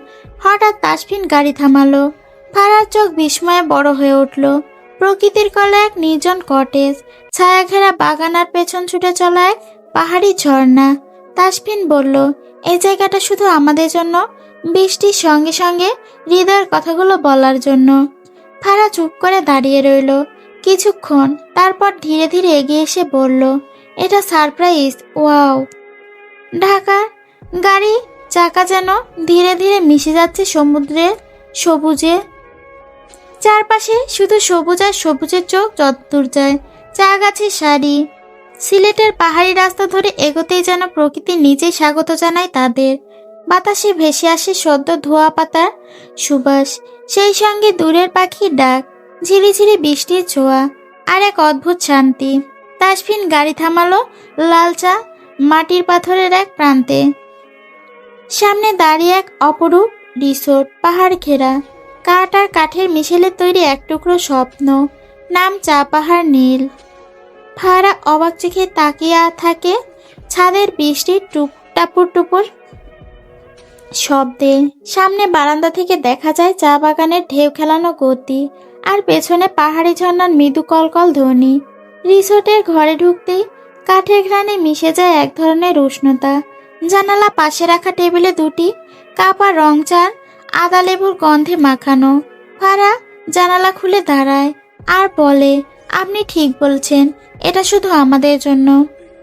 হঠাৎ তাসফিন গাড়ি থামালো। ফারার চোখ বিস্ময়ে বড় হয়ে উঠল। প্রকৃতির কোলে এক নির্জন কটেজ, ছায়া ঘেরা বাগান আর পেছন ছুটে চলা এক পাহাড়ি ঝর্ণা। তাসফিন বলল, এই জায়গাটা শুধু আমাদের জন্য, বৃষ্টির সঙ্গে সঙ্গে হৃদয়ের কথাগুলো বলার জন্য। ফারা চুপ করে দাঁড়িয়ে রইল কিছুক্ষণ, তারপর ধীরে ধীরে এগিয়ে এসে বলল, এটা সারপ্রাইজ। ওয়াও। ঢাকার গাড়ি চাকা যেন ধীরে ধীরে মিশে যাচ্ছে সমুদ্রের সবুজে। চারপাশে শুধু সবুজ আর সবুজের চোখ যতদূর যায়। চা গাছের সারি। সিলেটের পাহাড়ি রাস্তা ধরে এগোতেই যেন প্রকৃতি নিজেই স্বাগত জানায় তাদের। বাতাসে ভেসে আসে সদ্য ধোয়া পাতার সুবাস, সেই সঙ্গে দূরের পাখির ডাক, ঝিরিঝিরি বৃষ্টির ছোঁয়া, আর এক অদ্ভুত শান্তি। তাসফিন গাড়ি থামালো লালচা মাটির পাথরের এক প্রান্তে। সামনে দাঁড়িয়ে এক অপরূপ রিসোর্ট, পাহাড় ঘেরা, কাঠ আর কাঠের মিশেলে তৈরি এক টুকরো স্বপ্ন। নাম চা পাহাড় নীল। ফারা অবাক চোখে তাকিয়ে থাকে ছাদের বৃষ্টির টাপুর টুপুর শব্দে। সামনে বারান্দা থেকে দেখা যায় চা বাগানের ঢেউ খেলানো গতি, আর পেছনে পাহাড়ি ঝর্ণার মৃদু কলকল ধ্বনি। রিসোর্টের ঘরে ঢুকতেই কাঠের ঘ্রাণে মিশে যায় এক ধরনের উষ্ণতা। জানালা পাশে রাখা টেবিলে দুটি কাপ আর রং চার আদা লেবুর গন্ধে মাখানো। ফারা জানালা খুলে দাঁড়ায় আর বলে, আপনি ঠিক বলছেন, এটা শুধু আমাদের জন্য।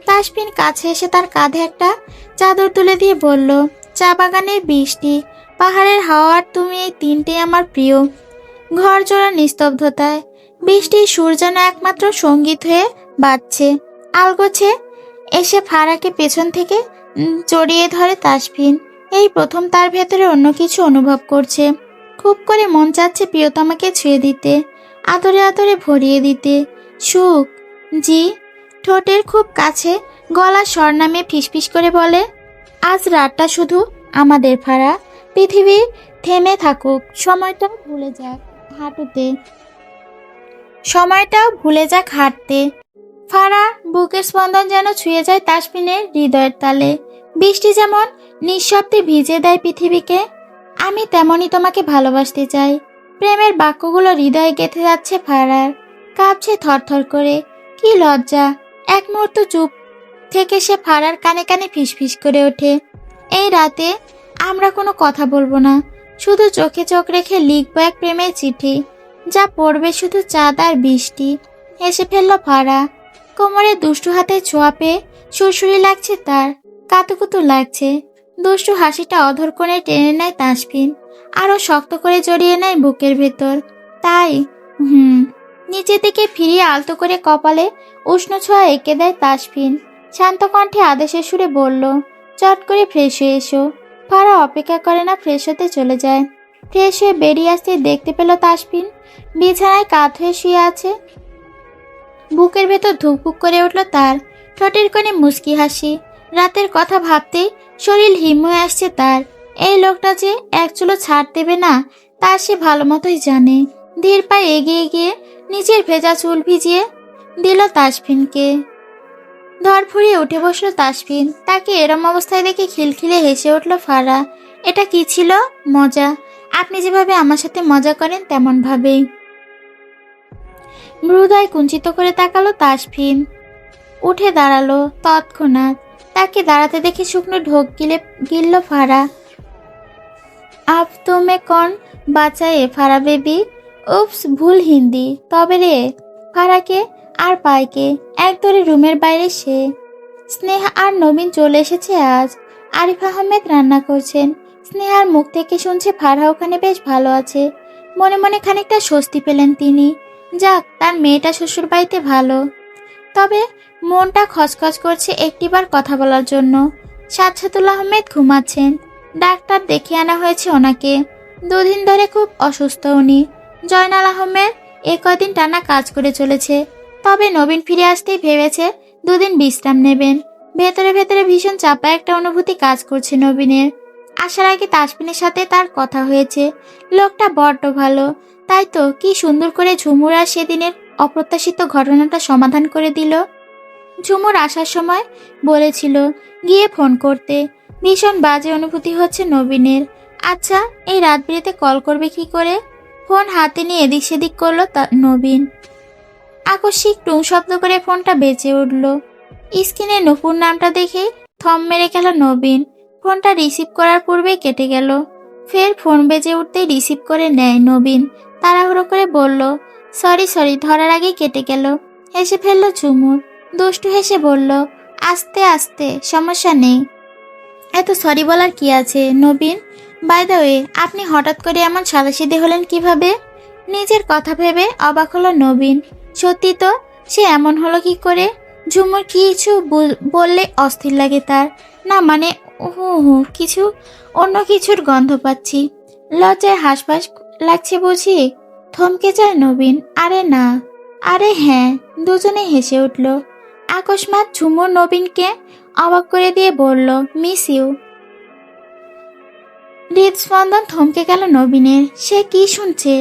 তাসফিন কাছে এসে তার কাঁধে একটা চাদর তুলে দিয়ে বলল, চা বাগানের বৃষ্টি, পাহাড়ের হাওয়া আর তুমি, এই তিনটেই আমার প্রিয়। ঘর জোড়া নিস্তব্ধতায় বৃষ্টির সুর যেন একমাত্র সঙ্গীত হয়ে বাজছে। আলগোছে এসে ফারাকে পেছন থেকে জড়িয়ে ধরে তাসফিন। এই প্রথম তার ভেতরে অন্য কিছু অনুভব করছে। খুব করে মন চাচ্ছে প্রিয়তমাকে ছুঁয়ে দিতে, আদরে আদরে ভরিয়ে দিতে। সুখ। জি। ঠোঁটের খুব কাছে গলা স্বর নামিয়ে ফিসফিস করে বলে, আজ রাতটা শুধু আমাদের ফারা। পৃথিবী থেমে থাকুক, সময়টাও ভুলে যাক হাঁটতে। ফারা বুকের স্পন্দন যেন ছুঁয়ে যায় তাসফিনের হৃদয়ের তালে। বৃষ্টি যেমন নিঃশব্দে ভিজে দেয় পৃথিবীকে, আমি তেমনই তোমাকে ভালোবাসতে চাই। প্রেমের বাক্যগুলো হৃদয়ে গেঁথে যাচ্ছে ফারার। কাঁপছে থরথর করে। কি লজ্জা! এক মুহূর্ত চুপ থেকে সে ফারার কানে কানে ফিসফিস করে ওঠে, এই রাতে আমরা কোনো কথা বলবো না, শুধু চোখে চোখ রেখে লিখবো এক প্রেমের চিঠি, যা পড়বে শুধু চাঁদ আর বৃষ্টি। হেসে ফেলল ফারা। কোমরে দুষ্টু হাতে ছোঁয়া পেয়ে সুরসুরি লাগছে তার, কাতুকুতু লাগছে। দুষ্টু হাসিটা অধর কোণে টেনে নেয় তাসফিন, আরো শক্ত করে জড়িয়ে নেয় বুকের ভেতর। তাই নিচের দিকে ফিরিয়ে আলতো করে কপালে উষ্ণ ছোঁয়া এঁকে দেয় তাসফিন। শান্ত কণ্ঠে আদেশের সুরে বলল, চট করে ফ্রেশ হয়ে এসো। ফারা অপেক্ষা করে না, ফ্রেশ হতে চলে যায়। ফ্রেশ হয়ে বেরিয়ে আসতে দেখতে পেল তাসফিন বিছানায় কাত হয়ে শুয়ে আছে। বুকের ভেতর ধুকপুক করে উঠল তার, ঠোঁটের কোণে মুচকি হাসি। রাতের কথা ভাবতেই শরীর হিম হয়ে আসছে তার। এই লোকটা যে এক চুলো ছাড় দেবে না তা সে ভালো মতোই জানে। ধীর পায়ে এগিয়ে গিয়ে নিজের ভেজা চুল ভিজিয়ে দিল তাসফিনকে। ধরফড়িয়ে উঠে বসলো তাসফিন। তাকে এরম অবস্থায় দেখে খিলখিলে হেসে উঠল ফারা। এটা কি ছিল? মজা। আপনি যেভাবে আমার সাথে মজা করেন তেমন ভাবেই। মৃদয় কুঞ্চিত করে তাকালো তাসফিন। উঠে দাঁড়ালো তৎক্ষণাৎ। তাকে দাঁড়াতে দেখে শুকনো ঢোক গিলল ফারা। আপ তুমি কন বাঁচায়ে ফারা বেবি? উপস, ভুল হিন্দি। তবে রে ফারাকে আর পায়কে এক ধরে রুমের বাইরে সে। স্নেহা আর নবীন চলে এসেছে আজ। আরিফ আহমেদ রান্না করছেন। স্নেহার মুখ থেকে শুনছে ফারা ওখানে বেশ ভালো আছে। মনে মনে খানিকটা স্বস্তি পেলেন তিনি। যাক, তার মেয়েটা শ্বশুর বাড়িতে ভালো। তবে মনটা খচখচ করছে একটিবার কথা বলার জন্য। সাজ্জাদুল আহমেদ ঘুমাচ্ছেন। ডাক্তার দেখে আনা হয়েছে ওনাকে। দুদিন ধরে খুব অসুস্থ উনি। জয়নাল আহমেদ কদিন টানা কাজ করে চলেছে। তবে নবীন ফিরে আসতেই ভেবেছে দুদিন বিশ্রাম নেবেন। ভেতরে ভেতরে ভীষণ চাপা একটা অনুভূতি কাজ করছে নবীনের। আসার আগে তাসফিনের সাথে তার কথা হয়েছে। লোকটা বড্ড ভালো। তাই তো কি সুন্দর করে ঝুমুর আর সেদিনের অপ্রত্যাশিত ঘটনাটা সমাধান করে দিল। ঝুমুর আসার সময় বলেছিল গিয়ে ফোন করতে। ভীষণ বাজে অনুভূতি হচ্ছে নবীনের। আচ্ছা, এই রাত বিরেতে কল করবে কি করে? ফোন হাতে নিয়ে এদিক সেদিক করলো নবীন। আকস্মিক টুং শব্দ করে ফোনটা বেজে উঠল। স্ক্রিনে নূপুর নামটা দেখে থম মেরে গেল নবীন। ফোনটা রিসিভ করার পূর্বেই কেটে গেল। ফের ফোন বেজে উঠতেই রিসিভ করে নেয় নবীন। তাড়াহুড়ো করে বলল, সরি, ধরার আগেই কেটে গেল। হেসে ফেলল ঝুমুর। দুষ্টু হেসে বলল, আস্তে আস্তে, সমস্যা নেই। এত সরি বলার কি আছে নবীন? বাই দ্য ওয়ে, আপনি হঠাৎ করে এমন সাদাসিধে হলেন কিভাবে? নিজের কথা ভেবে অবাক হলো নবীন। সত্যি তো, সে এমন হলো কি করে? ঝুমুর কিছু বললে অস্থির লাগে তার। না মানে কিছু অন্য কিছুর গন্ধ পাচ্ছি। লজ্জায় হাঁসফাঁস লাগছে বুঝি? থমকে যায় নবীন। আরে না, আরে হ্যাঁ। দুজনে হেসে উঠল। আকস্মাৎ ঝুমুর নবীনকে অবাক করে দিয়ে বলল, মিস ইউ। হৃদস্পন্দন থমকে গেল নবীনের। সে কি শুনছে?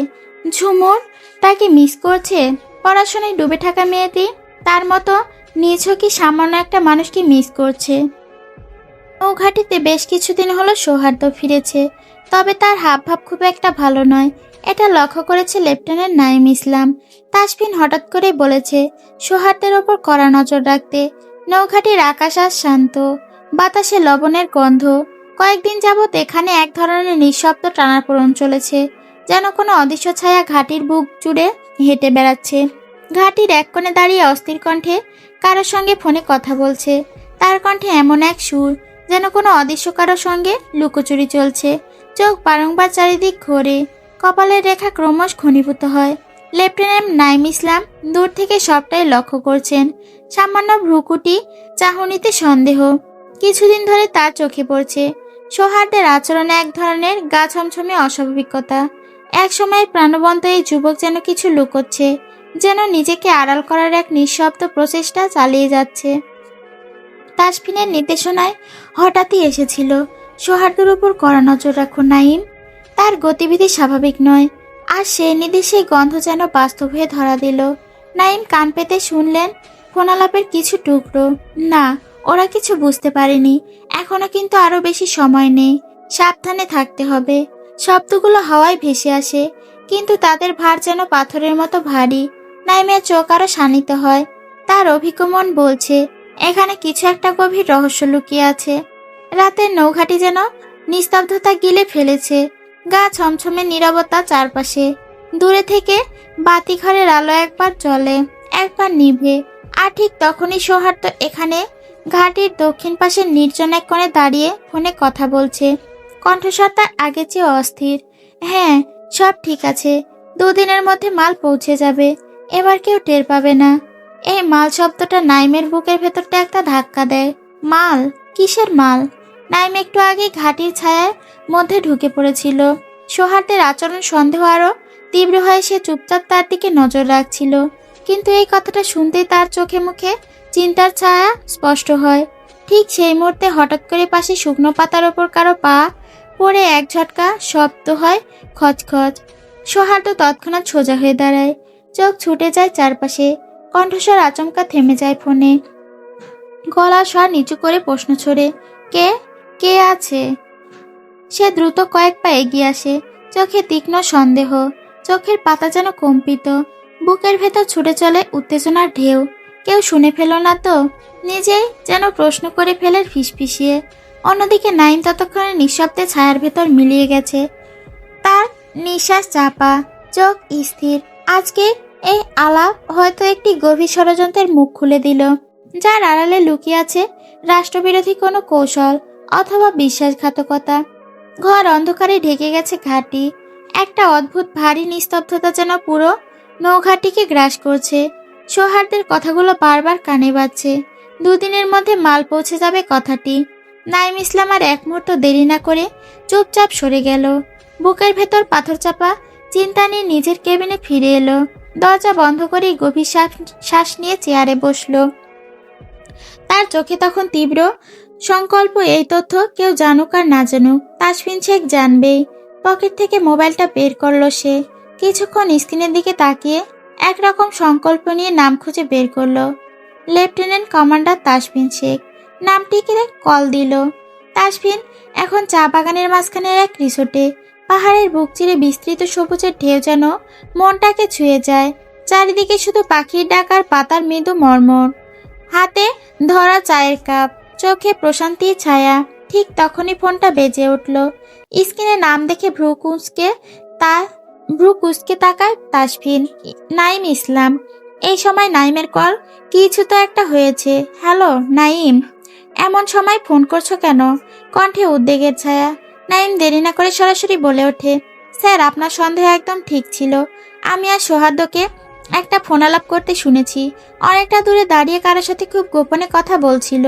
ঝুমুর তাকে মিস করছে? পড়াশোনায় ডুবে থাকা মেয়েটি তার মতো নিছকই সামান্য একটা মানুষকে মিস করছে। নৌঘাটিতে বেশ কিছুদিন হলো সৌহার্দ্য ফিরেছে। তবে তার হাবভাব খুব একটা ভালো নয়। এটা লক্ষ্য করেছে লেফটেন্যান্ট নাইম ইসলাম। তাসফিন হঠাৎ করে বলেছে সৌহার্দ্যের ওপর কড়া নজর রাখতে। নৌঘাটির আকাশ আজ শান্ত। বাতাসে লবণের গন্ধ। কয়েকদিন যাবৎ এখানে এক ধরনের নিঃশব্দ টানাপোড়েন চলেছে, যেন কোনো অদৃশ্য ছায়া ঘাটির বুক জুড়ে হেঁটে বেড়াচ্ছে। ঘাটির এক কোণে দাঁড়িয়ে অস্থির কণ্ঠে কারোর সঙ্গে ফোনে কথা বলছে। তার কণ্ঠে এমন এক সুর যেন কোনো অদৃশ্য কারোর সঙ্গে লুকোচুরি চলছে। চোখ বারংবার চারিদিক ঘোরে। কপালের রেখা ক্রমশ ঘনীভূত হয়। লেফটেন্যান্ট নাইম ইসলাম দূর থেকে সবটাই লক্ষ্য করছেন। সামান্য ভ্রুকুটি চাহনিতে সন্দেহ কিছুদিন ধরে তার চোখে পড়ছে। সৌহার্দ্যের আচরণে এক ধরনের গা ছমছমে অস্বাভাবিকতা। এক সময় প্রাণবন্ত এই যুবক যেন কিছু লুকোচ্ছে, যেন নিজেকে আড়াল করার এক নিঃশব্দ প্রচেষ্টা চালিয়ে যাচ্ছে। তাসফিনের নির্দেশনায় হঠাৎই এসেছিল, সৌহার্দ্যের উপর কড়া নজর রাখো নাইম। তার গতিবিধি স্বাভাবিক নয়। আর সেই নির্দেশেই গন্ধ যেন বাস্তব হয়ে ধরা দিল। নাইম কান পেতে শুনলেন ফোনালাপের কিছু টুকরো। না, ওরা কিছু বুঝতে পারেনি এখনো, কিন্তু আরো বেশি সময় নেই। সাবধানে থাকতে হবে। শব্দগুলো হাওয়ায় ভেসে আসে, কিন্তু তাদের ভার যেন পাথরের মতো ভারী। নাইমের চোখ আরো শানিত হয়। তার অভিজ্ঞ মন বলছে এখানে কিছু একটা গভীর রহস্য লুকিয়ে আছে। রাতের নৌঘাটি যেন নিস্তব্ধতা গিলে ফেলেছে। গা ছমছমে নীরবতা চারপাশে। দূরে থেকে বাতিঘরের আলো একবার জ্বলে, একবার নিভে। আর ঠিক তখনই সৌহার্দ্য এখানে ঘাটির দক্ষিণ পাশের নির্জন এক কোণে দাঁড়িয়ে ফোনে কথা বলছে। কণ্ঠস্বর তার আগের চেয়ে অস্থির। হ্যাঁ, সব ঠিক আছে। 2 দিনের মধ্যে মাল পৌঁছে যাবে। এবার কেউ টের পাবে না। এই মাল শব্দটা নাইমের বুকের ভেতরটা একটা ধাক্কা দেয়। মাল? কিসের মাল? নাইম একটু আগে ঘাটির ছায়ার মধ্যে ঢুকে পড়েছিল। সৌহার্দ্যের আচরণ সন্দেহ আরো তীব্র হয়ে সে চুপচাপ তার দিকে নজর রাখছিল। কিন্তু এই কথাটা শুনতেই তার চোখে মুখে চিন্তার ছায়া স্পষ্ট হয়। ঠিক সেই মুহূর্তে হঠাৎ করে পাশে শুকনো পাতার ওপর কারো পা পড়ে এক ঝটকা শব্দ হয়, খচখচ। সৌহার্দ্য তৎক্ষণাৎ সোজা হয়ে দাঁড়ায়। চোখ ছুটে যায় চারপাশে। কণ্ঠস্বর আচমকা থেমে যায় ফোনে। গলা স্বর নিচু করে প্রশ্ন ছড়ে, কে? কে আছে? সে দ্রুত কয়েক পা এগিয়ে আসে। চোখে তীক্ষ্ণ সন্দেহ। চোখের পাতা যেন কম্পিত। বুকের ভেতর ছুটে চলে উত্তেজনার ঢেউ। কেউ শুনে ফেলো না তো? নিজেই যেন প্রশ্ন করে ফেলে ফিসফিসিয়ে। অন্যদিকে নাইম ততক্ষণে নিঃশব্দে ছায়ার ভেতর মিলিয়ে গেছে। তার নিঃশ্বাস চাপা, চোখ স্থির। আজকে এই আলাপ হয়তো একটি গভীর ষড়যন্ত্রের মুখ খুলে দিল, যার আড়ালে লুকিয়ে আছে রাষ্ট্রবিরোধী কোনো কৌশল অথবা বিশ্বাসঘাতকতা। ঘর অন্ধকারে ঢেকে গেছে ঘাটি। একটা অদ্ভুত ভারী নিস্তব্ধতা যেন পুরো নৌঘাটিকে গ্রাস করছে। সৌহার্দ্যের কথাগুলো বারবার কানে বাজছে। 2 দিনের মধ্যে মাল পৌঁছে যাবে কথাটি। নাইম ইসলাম আর এক মুহূর্ত দেরি না করে চুপচাপ সরে গেল। বুকের ভেতর পাথর চাপা চিন্তা নিয়ে নিজের কেবিনে ফিরে এলো। দরজা বন্ধ করে গভীর শ্বাস নিয়ে চেয়ারে বসলো। তার চোখে তখন তীব্র সংকল্প, এই তথ্য কেউ জানুক আর না জানুক, তাসফিন শেখ জানবেই। পকেট থেকে মোবাইলটা বের করলো সে। কিছুক্ষণ স্ক্রিনের দিকে তাকিয়ে একরকম সংকল্প নিয়ে নাম খুঁজে বের করলো। Lieutenant commander Tasfin Sheikh. নামটিকে কল দিল। তাসফিন এখন চা বাগানের মাঝখানের এক রিসোর্টে। পাহাড়ের বুক চিরে বিস্তৃত সবুজের ঢেউ যেন মনটাকে ছুঁয়ে যায়। চারিদিকে শুধু পাখির ডাক আর পাতার মৃদু মর্মর। হাতে ধরা চায়ের কাপ, চোখে প্রশান্তির ছায়া। ঠিক তখনই ফোনটা বেজে উঠল। স্ক্রিনে নাম দেখে ভ্রু কুঁচকে তাকায় তাসফিন। নাইম ইসলাম। এই সময় নাইমের কল। কিছু তো একটা হয়েছে। হ্যালো নাইম, এমন সময় ফোন করছো কেন? কণ্ঠে উদ্বেগের ছায়া। নাইম দেরি না করে সরাসরি বলে ওঠে, স্যার আপনার সন্দেহ একদম ঠিক ছিল। আমি আর সৌহার্দ্যকে একটা ফোন আলাপ করতে শুনেছি। অনেকটা দূরে দাঁড়িয়ে কারোর সাথে খুব গোপনে কথা বলছিল।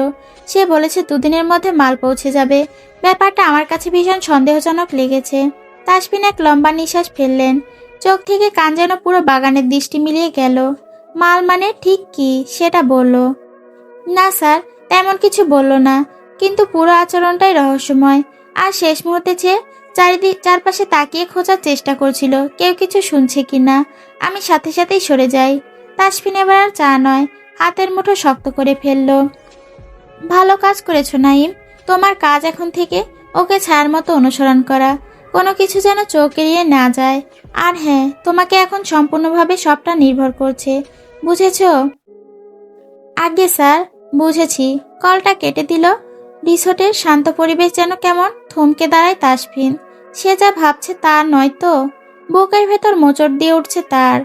সে বলেছে 2 দিনের মধ্যে মাল পৌঁছে যাবে। ব্যাপারটা আমার কাছে ভীষণ সন্দেহজনক লেগেছে। তাসফিন এক লম্বা নিঃশ্বাস ফেললেন। চোখ থেকে কান যেন পুরো বাগানের দৃষ্টি মিলিয়ে গেল। মাল মানে ঠিক কি সেটা বলল? না স্যার, তেমন কিছু বলল না, কিন্তু পুরো আচরণটাই রহস্যময়। আর শেষ মুহূর্তে চেয়ে চারপাশে তাকিয়ে খোঁজার চেষ্টা করছিল কেউ কিছু শুনছে কিনা। আমি সাথে সাথেই সরে যাই। তাসফিন এবার আর চা নয়, হাতের মুঠো শক্ত করে ফেলল। ভালো কাজ করেছো নাইম। তোমার কাজ এখন থেকে ওকে ছায়ার মতো অনুসরণ করা। কোনো কিছু যেন চোখ এড়িয়ে না যায়। আর হ্যাঁ, তোমাকে এখন সম্পূর্ণভাবে সবটা নির্ভর করছে, বুঝেছো? আগে স্যার, বুঝেছি। কলটা কেটে দিল। রিসোর্টের শান্ত পরিবেশ যেন কেমন থমকে দাঁড়ায় তাসফিন। সে যা ভাবছে তা নয় তো। বুকের ভেতর মোচড় দিয়ে উঠছে তার।